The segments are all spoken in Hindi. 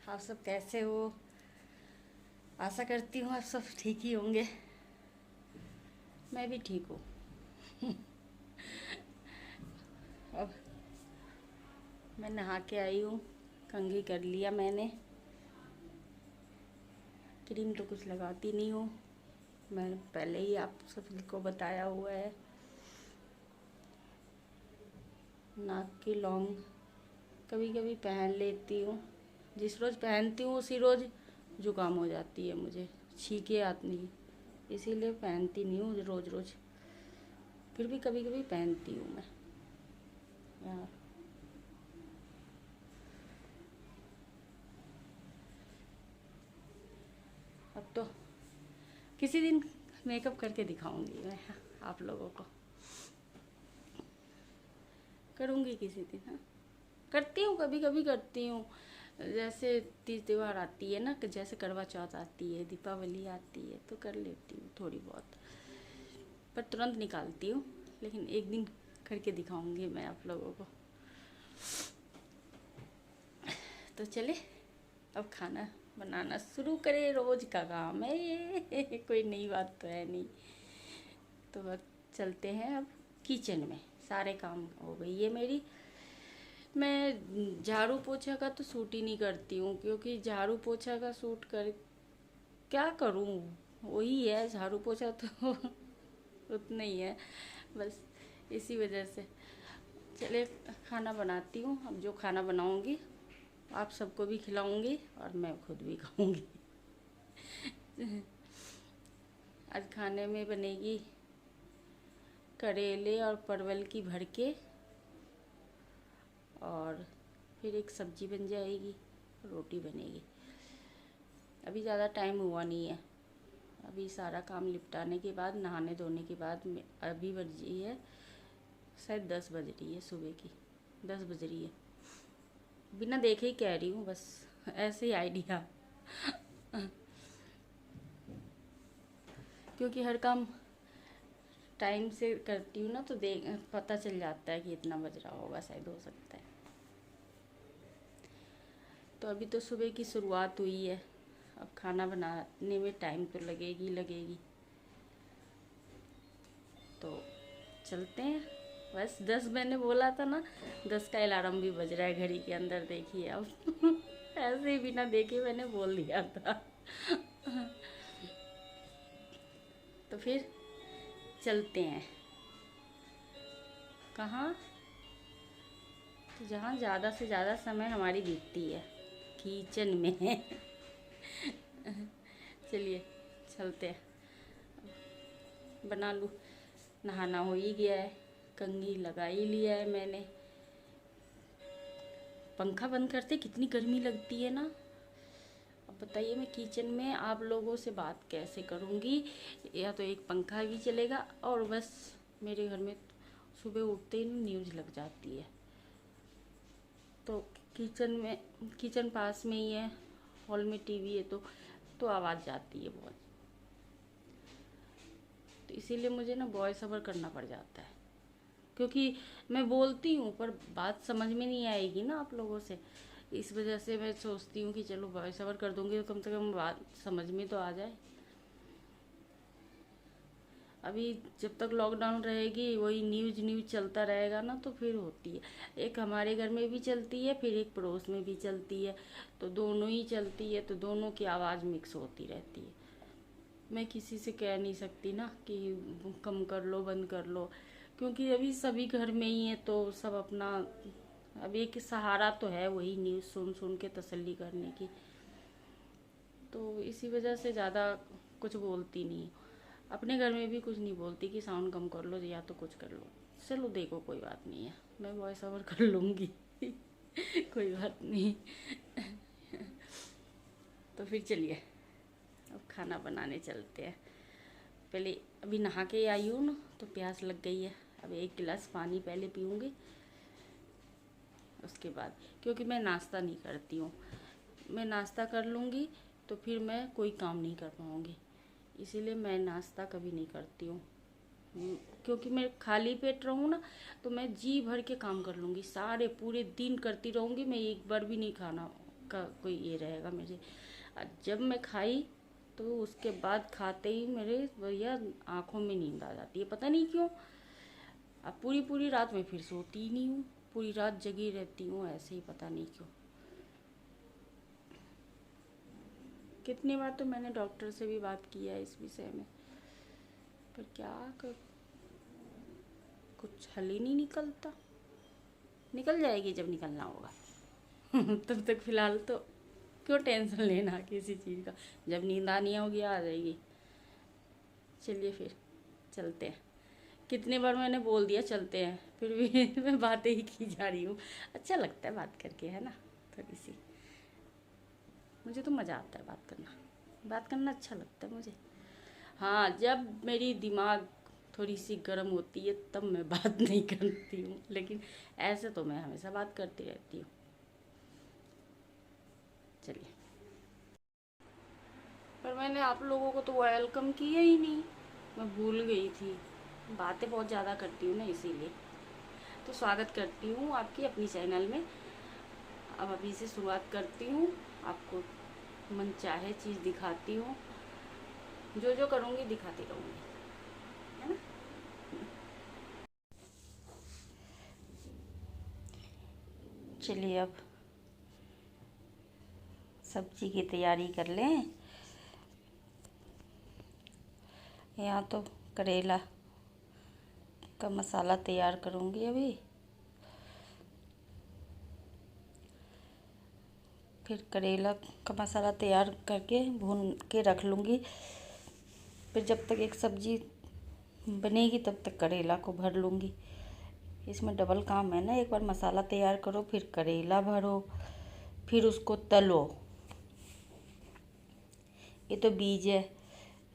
आप सब कैसे हो। आशा करती हूँ आप सब ठीक ही होंगे। मैं भी ठीक हूँ। अब मैं नहा के आई हूँ, कंघी कर लिया मैंने। क्रीम तो कुछ लगाती नहीं हूँ, मैंने पहले ही आप सबको बताया हुआ है। नाक की लौंग कभी कभी पहन लेती हूँ, जिस रोज़ पहनती हूँ उसी रोज़ जुकाम हो जाती है, मुझे छींके आती नहीं, इसीलिए पहनती नहीं हूँ रोज़ रोज़। फिर भी कभी कभी पहनती हूँ मैं यार। अब तो किसी दिन मेकअप करके दिखाऊंगी मैं आप लोगों को, करूँगी किसी दिन। हाँ, करती हूँ, कभी कभी करती हूँ। जैसे तीज त्योहार आती है ना, जैसे करवा चौथ आती है, दीपावली आती है, तो कर लेती हूँ थोड़ी बहुत, पर तुरंत निकालती हूँ। लेकिन एक दिन करके दिखाऊंगी मैं आप लोगों को। तो चले अब खाना बनाना शुरू करें, रोज का काम है ये। कोई नई बात तो है नहीं। तो अब चलते हैं अब किचन में। सारे काम हो गई है मेरी। मैं झाड़ू पोछा का तो सूट ही नहीं करती हूँ, क्योंकि झाड़ू पोछा का सूट कर क्या करूँ, वही है झाड़ू पोछा तो उतना ही है बस। इसी वजह से चले खाना बनाती हूँ। अब जो खाना बनाऊँगी आप सबको भी खिलाऊँगी और मैं खुद भी खाऊँगी। आज खाने में बनेगी करेले और परवल की भरके, और फिर एक सब्जी बन जाएगी, रोटी बनेगी। अभी ज़्यादा टाइम हुआ नहीं है, अभी सारा काम निपटाने के बाद, नहाने धोने के बाद अभी बज रही है शायद 10 बज रही है, सुबह की 10 बज रही है। बिना देखे ही कह रही हूँ, बस ऐसे ही आइडिया। क्योंकि हर काम टाइम से करती हूँ ना, तो देख पता चल जाता है कि इतना बज रहा होगा, शायद हो सकता है। तो अभी तो सुबह की शुरुआत हुई है, अब खाना बनाने में टाइम तो लगेगी लगेगी। तो चलते हैं। बस 10 मैंने बोला था ना, 10 का अलार्म भी बज रहा है घड़ी के अंदर, देखिए अब। ऐसे ही बिना देखे मैंने बोल दिया था। तो फिर चलते हैं कहाँ, तो जहाँ ज़्यादा से ज़्यादा समय हमारी बीतती है, किचन में। चलिए चलते हैं, बना लूँ। नहाना हो ही गया है, कंघी लगा ही लिया है मैंने। पंखा बंद करते कितनी गर्मी लगती है ना। अब बताइए मैं किचन में आप लोगों से बात कैसे करूँगी। या तो एक पंखा भी चलेगा, और बस मेरे घर में सुबह उठते ही न्यूज़ लग जाती है। तो किचन पास में ही है, हॉल में टीवी है, तो आवाज़ जाती है बहुत। तो इसीलिए मुझे ना वॉइस ओवर करना पड़ जाता है, क्योंकि मैं बोलती हूँ पर बात समझ में नहीं आएगी ना आप लोगों से। इस वजह से मैं सोचती हूँ कि चलो वॉइस ओवर कर दूँगी तो कम से कम बात समझ में तो आ जाए। अभी जब तक लॉकडाउन रहेगी वही न्यूज़ चलता रहेगा ना, तो फिर होती है। एक हमारे घर में भी चलती है, फिर एक पड़ोस में भी चलती है, तो दोनों ही चलती है, तो दोनों की आवाज़ मिक्स होती रहती है। मैं किसी से कह नहीं सकती ना कि कम कर लो, बंद कर लो, क्योंकि अभी सभी घर में ही है, तो सब अपना अब एक सहारा तो है वही न्यूज़ सुन सुन के तसल्ली करने की। तो इसी वजह से ज़्यादा कुछ बोलती नहीं। अपने घर में भी कुछ नहीं बोलती कि साउंड कम कर लो या तो कुछ कर लो। चलो देखो कोई बात नहीं है, मैं वॉइस ओवर कर लूँगी। कोई बात नहीं। तो फिर चलिए अब खाना बनाने चलते हैं। पहले अभी नहा के आई हूँ ना, तो प्यास लग गई है। अब एक गिलास पानी पहले पीऊँगी, उसके बाद, क्योंकि मैं नाश्ता नहीं करती हूँ। मैं नाश्ता कर लूँगी तो फिर मैं कोई काम नहीं कर पाऊँगी, इसीलिए मैं नाश्ता कभी नहीं करती हूँ। क्योंकि मैं खाली पेट रहूँ ना, तो मैं जी भर के काम कर लूँगी, सारे पूरे दिन करती रहूँगी, मैं एक बार भी नहीं खाना का कोई ये रहेगा मुझे। और जब मैं खाई तो उसके बाद खाते ही मेरे भैया आँखों में नींद आ जाती है, पता नहीं क्यों। अब पूरी पूरी रात में फिर सोती ही नहीं हूँ, पूरी रात जगी रहती हूँ ऐसे ही, पता नहीं क्यों। कितनी बार तो मैंने डॉक्टर से भी बात किया है इस विषय में, पर क्या कर, कुछ हल ही नहीं निकलता। निकल जाएगी जब निकलना होगा। तब तक फिलहाल तो क्यों टेंशन लेना किसी चीज़ का, जब नींद आनी होगी आ जाएगी। चलिए फिर चलते हैं। कितनी बार मैंने बोल दिया चलते हैं, फिर भी मैं बातें ही की जा रही हूँ। अच्छा लगता है बात करके, है ना, थोड़ी सी। मुझे तो मज़ा आता है बात करना अच्छा लगता है मुझे। हाँ, जब मेरी दिमाग थोड़ी सी गर्म होती है तब मैं बात नहीं करती हूँ, लेकिन ऐसे तो मैं हमेशा बात करती रहती हूँ। चलिए, पर मैंने आप लोगों को तो वेलकम किया ही नहीं, मैं भूल गई थी। बातें बहुत ज़्यादा करती हूँ ना, इसीलिए। तो स्वागत करती हूँ आपकी अपनी चैनल में। अब अभी से शुरुआत करती हूँ, आपको मन चाहे चीज़ दिखाती हूँ, जो जो करूँगी दिखाती रहूँगी, है ना। चलिए अब सब्जी की तैयारी कर लें। यहाँ तो करेला का मसाला तैयार करूँगी अभी, फिर करेला का मसाला तैयार करके भून के रख लूँगी। फिर जब तक एक सब्जी बनेगी तब तक करेला को भर लूँगी। इसमें डबल काम है ना, एक बार मसाला तैयार करो, फिर करेला भरो, फिर उसको तलो। ये तो बीज है,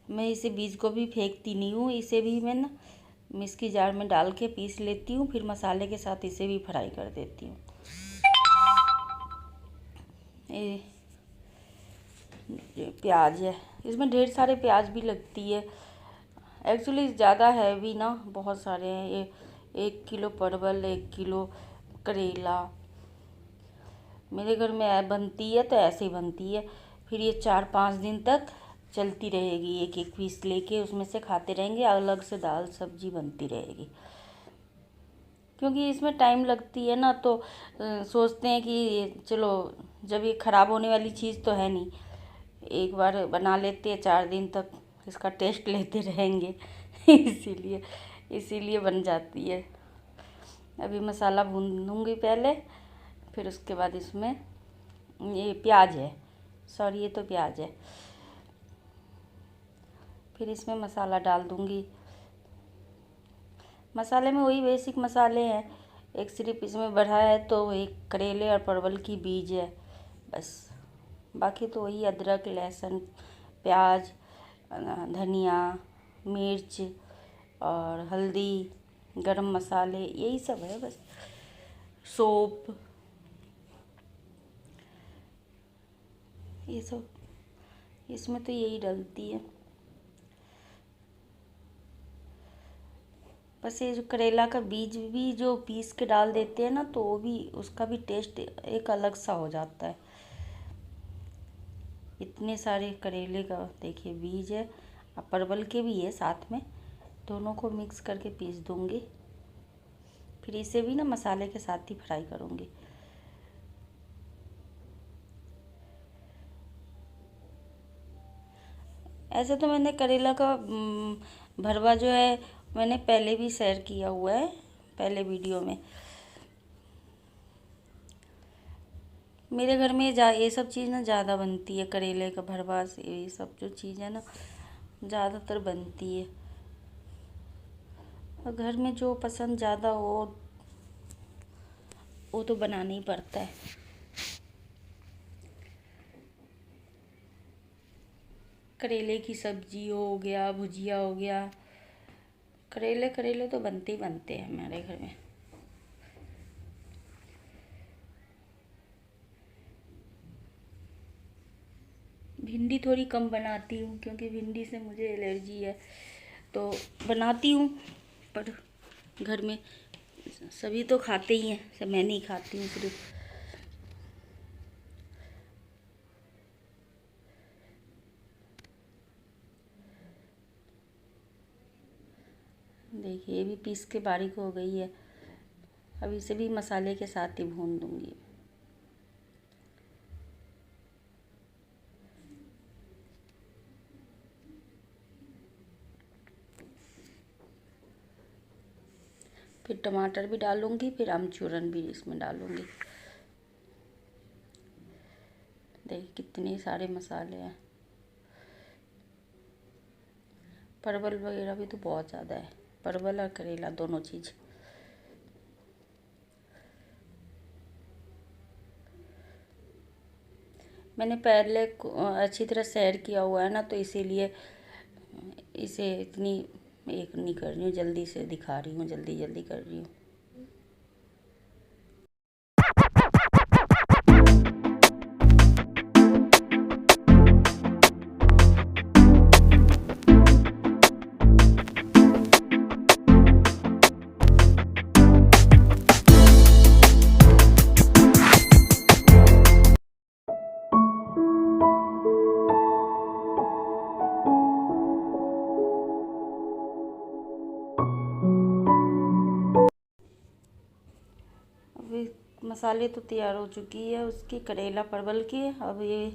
मैं इसे बीज को भी फेंकती नहीं हूँ, इसे भी मैं ना मिक्सी जार में डाल के पीस लेती हूँ, फिर मसाले के साथ इसे भी फ्राई कर देती हूँ। ये प्याज है, इसमें ढेर सारे प्याज भी लगती है। एक्चुअली ज़्यादा है भी ना, बहुत सारे हैं ये। 1 किलो परवल, 1 किलो करेला मेरे घर में बनती है तो ऐसे ही बनती है। फिर ये 4-5 दिन तक चलती रहेगी, एक एक पीस लेके उसमें से खाते रहेंगे, अलग से दाल सब्जी बनती रहेगी। क्योंकि इसमें टाइम लगती है ना, तो सोचते हैं कि चलो, जब ये ख़राब होने वाली चीज़ तो है नहीं, एक बार बना लेते हैं, 4 दिन तक इसका टेस्ट लेते रहेंगे। इसीलिए बन जाती है। अभी मसाला भूनूंगी पहले, फिर उसके बाद इसमें ये प्याज है, सॉरी ये तो प्याज है, फिर इसमें मसाला डाल दूंगी। मसाले में वही बेसिक मसाले हैं, एक सिर्फ इसमें बढ़ा है तो एक करेले और परवल की बीज है बस। बाकी तो वही अदरक, लहसुन, प्याज, धनिया, मिर्च और हल्दी, गरम मसाले, यही सब है बस। सौंफ, ये सब इसमें तो यही डलती है बस। ये जो करेला का बीज भी जो पीस के डाल देते हैं ना, तो वो भी, उसका भी टेस्ट एक अलग सा हो जाता है। इतने सारे करेले का देखिए बीज है, और परवल के भी है साथ में, दोनों को मिक्स करके पीस दूंगी। फिर इसे भी ना मसाले के साथ ही फ्राई करूंगी। ऐसे तो मैंने करेला का भरवा जो है मैंने पहले भी शेयर किया हुआ है, पहले वीडियो में। मेरे घर में ये सब चीज़ ना ज़्यादा बनती है, करेले का भरवा, ये सब जो चीज़ है ना ज़्यादातर बनती है। और घर में जो पसंद ज़्यादा हो वो तो बनाना ही पड़ता है। करेले की सब्जी हो गया, भुजिया हो गया, करेले तो बनते ही बनते हैं हमारे घर में। भिंडी थोड़ी कम बनाती हूँ, क्योंकि भिंडी से मुझे एलर्जी है, तो बनाती हूँ पर घर में सभी तो खाते ही हैं, सब मैं नहीं खाती हूँ सिर्फ। देखिए ये भी पीस के बारीक हो गई है। अब इसे भी मसाले के साथ ही भून दूंगी। फिर टमाटर भी डालूंगी, फिर अमचूरन भी इसमें डालूंगी। देखिए कितने सारे मसाले हैं। परवल वगैरह भी तो बहुत ज़्यादा है, परवल और करेला दोनों चीज़। मैंने पहले अच्छी तरह सैर किया हुआ है ना, तो इसीलिए इसे इतनी एक नहीं कर रही हूँ, जल्दी से दिखा रही हूँ, जल्दी जल्दी कर रही हूँ। अभी मसाले तो तैयार हो चुकी है उसकी, करेला परवल की। अब ये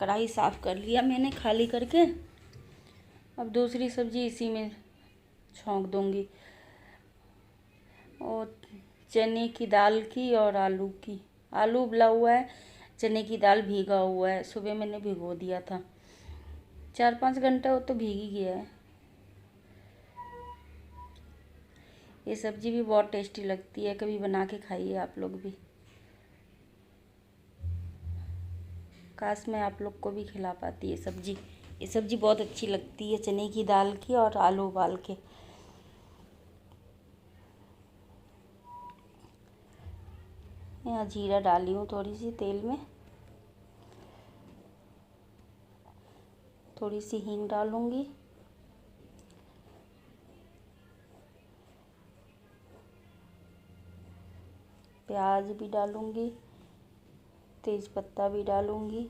कढ़ाई साफ़ कर लिया मैंने खाली करके। अब दूसरी सब्ज़ी इसी में छौंक दूंगी, और चने की दाल की और आलू की। आलू उबला हुआ है, चने की दाल भीगा हुआ है, सुबह मैंने भिगो दिया था, 4-5 घंटा वो तो भीग ही गया है। ये सब्ज़ी भी बहुत टेस्टी लगती है, कभी बना के खाइए आप लोग भी। काश मैं आप लोग को भी खिला पाती ये सब्ज़ी। ये सब्ज़ी बहुत अच्छी लगती है, चने की दाल की और आलू उबाल के। यहाँ जीरा डाली हूँ थोड़ी सी तेल में, थोड़ी सी हींग डालूँगी, प्याज भी डालूँगी, तेज पत्ता भी डालूँगी,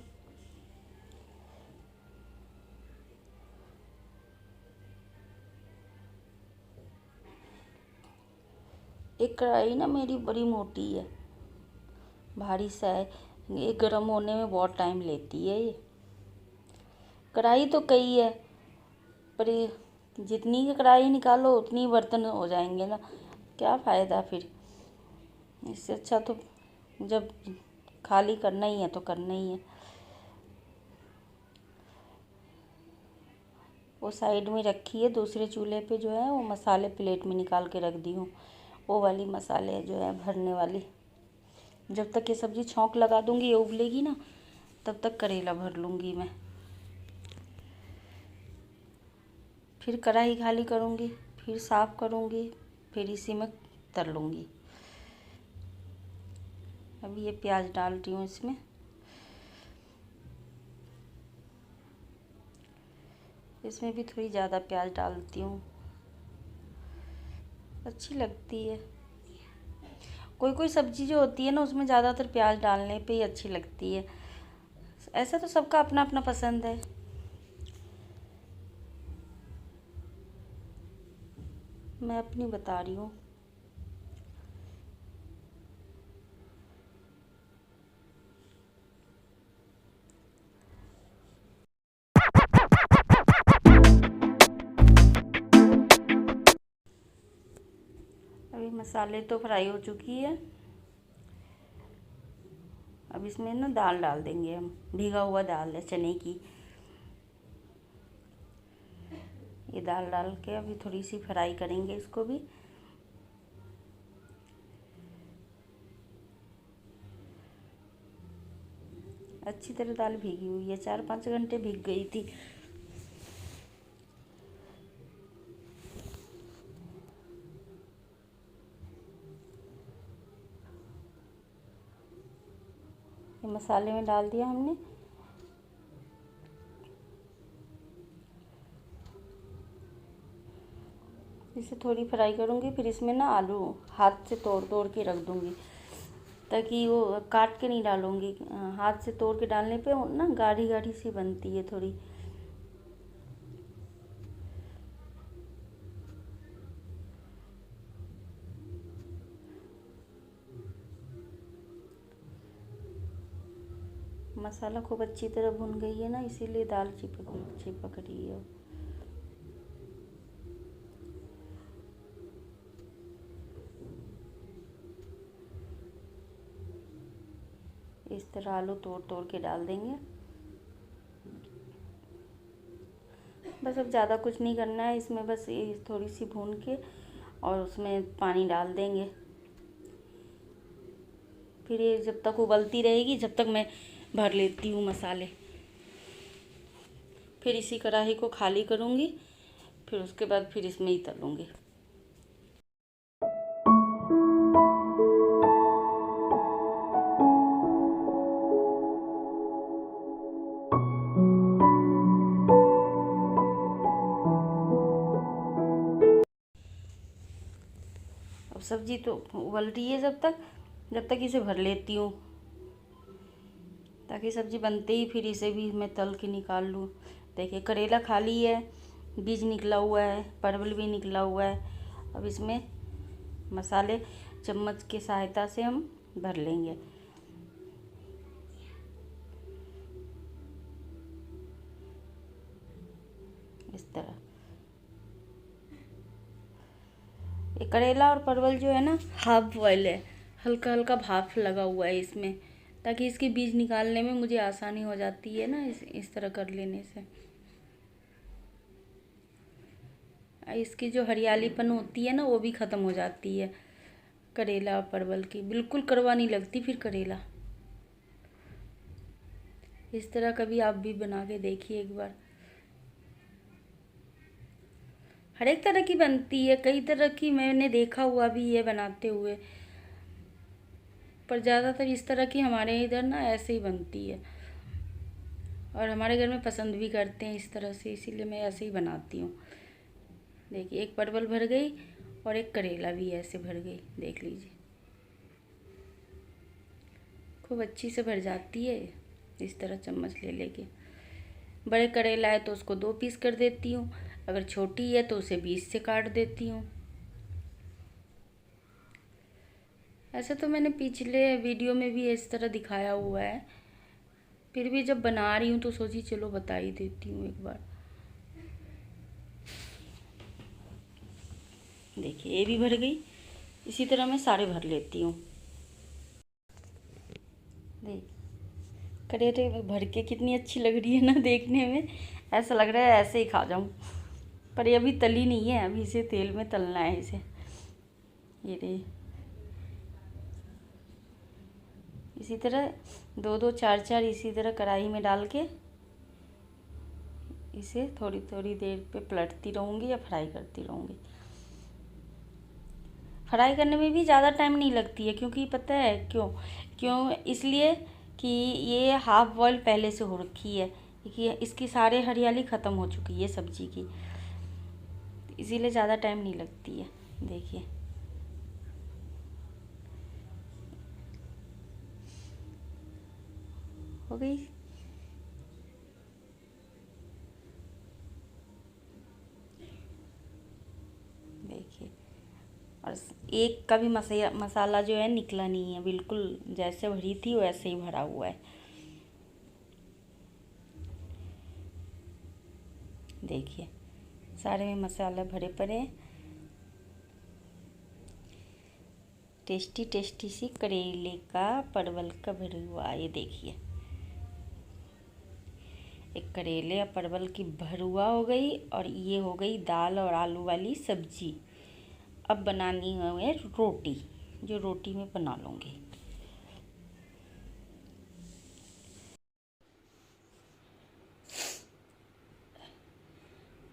एक कढ़ाई ना मेरी बड़ी मोटी है, भारी सा है, ये गर्म होने में बहुत टाइम लेती है। ये कढ़ाई तो कई है, पर ये जितनी की कढ़ाई निकालो उतनी बर्तन हो जाएंगे ना, क्या फ़ायदा फिर। इससे अच्छा तो जब खाली करना ही है तो करना ही है। वो साइड में रखी है, दूसरे चूल्हे पे जो है वो मसाले प्लेट में निकाल के रख दी हूँ, वो वाली मसाले जो है भरने वाली। जब तक ये सब्ज़ी छौंक लगा दूँगी, ये उबलेगी ना, तब तक करेला भर लूँगी मैं। फिर कढ़ाई खाली करूँगी, फिर साफ़ करूँगी, फिर इसी में तल लूँगी। अभी ये प्याज डाल रही हूँ इसमें। इसमें भी थोड़ी ज़्यादा प्याज डालती हूँ, अच्छी लगती है। कोई कोई सब्ज़ी जो होती है ना, उसमें ज़्यादातर प्याज डालने पे ही अच्छी लगती है। ऐसा तो सबका अपना अपना पसंद है। मैं अपनी बता रही हूँ। अभी मसाले तो फ्राई हो चुकी है। अब इसमें ना दाल डाल देंगे हम, भीगा हुआ दाल है चने की। ये दाल डाल के अभी थोड़ी सी फ्राई करेंगे इसको भी। अच्छी तरह दाल भीगी हुई है, 4-5 घंटे भीग गई थी। ये मसाले में डाल दिया हमने। इसे थोड़ी फ्राई करूँगी, फिर इसमें ना आलू हाथ से तोड़ तोड़ के रख दूँगी, ताकि वो काट के नहीं डालूँगी। हाथ से तोड़ के डालने पे ना गाढ़ी गाढ़ी सी बनती है थोड़ी। मसाला खूब अच्छी तरह भुन गई है ना, इसीलिए दाल चिपक चिपक रही है। इस तरह आलू तोड़ तोड़ के डाल देंगे। बस अब ज़्यादा कुछ नहीं करना है इसमें, बस ये थोड़ी सी भून के और उसमें पानी डाल देंगे। फिर ये जब तक उबलती रहेगी, जब तक मैं भर लेती हूँ मसाले। फिर इसी कढ़ाई को खाली करूँगी, फिर उसके बाद फिर इसमें ही तलूँगी। अब सब्जी तो उबल रही है, जब तक इसे भर लेती हूँ, ताकि सब्जी बनते ही फिर इसे भी मैं तल के निकाल लूँ। देखिए करेला खाली है, बीज निकला हुआ है, परवल भी निकला हुआ है। अब इसमें मसाले चम्मच की सहायता से हम भर लेंगे। इस तरह ये करेला और परवल जो है ना, हाफ बॉयल है, हल्का हल्का भाप लगा हुआ है इसमें, ताकि इसके बीज निकालने में मुझे आसानी हो जाती है ना, इस तरह कर लेने से। इसकी जो हरियालीपन होती है ना, वो भी ख़त्म हो जाती है करेला और परवल की, बिल्कुल कड़वा नहीं लगती फिर करेला। इस तरह कभी आप भी बना के देखिए एक बार। हर एक तरह की बनती है, कई तरह की मैंने देखा हुआ भी है बनाते हुए, पर ज़्यादातर इस तरह की हमारे इधर ना ऐसे ही बनती है, और हमारे घर में पसंद भी करते हैं इस तरह से, इसीलिए मैं ऐसे ही बनाती हूँ। देखिए एक परवल भर गई और एक करेला भी ऐसे भर गई, देख लीजिए खूब अच्छी से भर जाती है। इस तरह चम्मच ले लेके, बड़े करेला है तो उसको 2 पीस कर देती हूँ, अगर छोटी है तो उसे 20 से काट देती हूँ। ऐसे तो मैंने पिछले वीडियो में भी इस तरह दिखाया हुआ है, फिर भी जब बना रही हूँ तो सोची चलो बता ही देती हूँ एक बार। देखिए ये भी भर गई, इसी तरह मैं सारे भर लेती हूँ। देख करेले भर के कितनी अच्छी लग रही है ना देखने में, ऐसा लग रहा है ऐसे ही खा जाऊँ, पर ये अभी तली नहीं है, अभी इसे तेल में तलना है इसे। ये रही, इसी तरह 2-2 4-4 इसी तरह कढ़ाई में डाल के इसे थोड़ी थोड़ी देर पे पलटती रहूँगी या फ्राई करती रहूँगी। फ्राई करने में भी ज़्यादा टाइम नहीं लगती है, क्योंकि पता है क्यों क्यों इसलिए कि ये हाफ बॉयल पहले से हो रखी है, क्योंकि इसकी सारे हरियाली ख़त्म हो चुकी है सब्जी की, इसीलिए ज़्यादा टाइम नहीं लगती है। देखिए हो गई। देखिए और एक का भी मसाला जो है निकला नहीं है, बिल्कुल जैसे भरी थी वैसे ही भरा हुआ है। देखिए सारे में मसाला भरे पड़े हैं। टेस्टी टेस्टी सी करेले का परवल का भरा हुआ, ये देखिए एक करेले और परवल की भरुआ हो गई, और ये हो गई दाल और आलू वाली सब्जी। अब बनानी है रोटी, जो रोटी में बना लूँगी।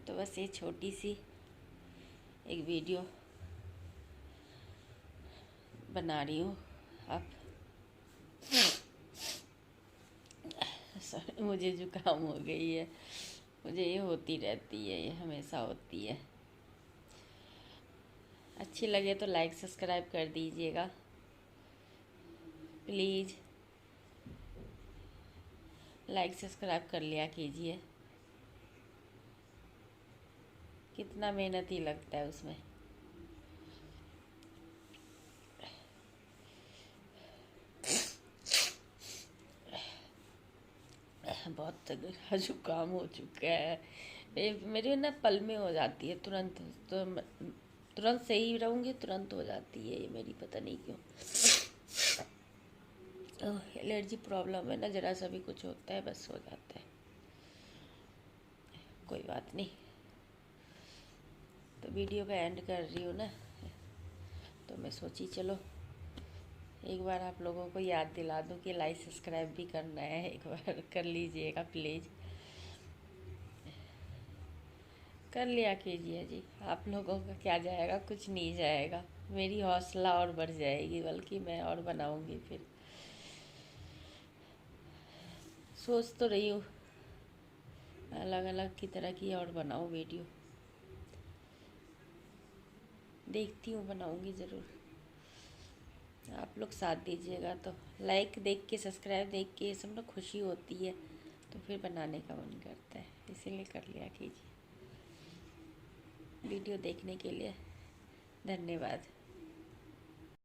तो बस ये छोटी सी एक वीडियो बना रही हूँ। अब मुझे जुकाम हो गई है, मुझे ये होती रहती है, ये हमेशा होती है। अच्छी लगे तो लाइक सब्सक्राइब कर दीजिएगा प्लीज़, लाइक सब्सक्राइब कर लिया कीजिए, कितना मेहनत ही लगता है उसमें। बहुत जुकाम हो चुका है। मेरे ना पल में हो जाती है तुरंत, तो तुरंत सही रहूँगी तुरंत हो जाती है ये मेरी, पता नहीं क्यों। एलर्जी प्रॉब्लम है ना, जरा सा भी कुछ होता है बस हो जाता है। कोई बात नहीं, तो वीडियो का एंड कर रही हूँ ना, तो मैं सोची चलो एक बार आप लोगों को याद दिला दूँ कि लाइक सब्सक्राइब भी करना है, एक बार कर लीजिएगा प्लीज़, कर लिया कीजिए जी। आप लोगों का क्या जाएगा, कुछ नहीं जाएगा, मेरी हौसला और बढ़ जाएगी, बल्कि मैं और बनाऊँगी। फिर सोच तो रही हूँ अलग अलग की तरह की और बनाऊँ वीडियो, देखती हूँ, बनाऊँगी ज़रूर। आप लोग साथ दीजिएगा तो लाइक देख के, सब्सक्राइब देख के ये सब ना खुशी होती है, तो फिर बनाने का मन करता है, इसीलिए कर लिया कीजिए। वीडियो देखने के लिए धन्यवाद।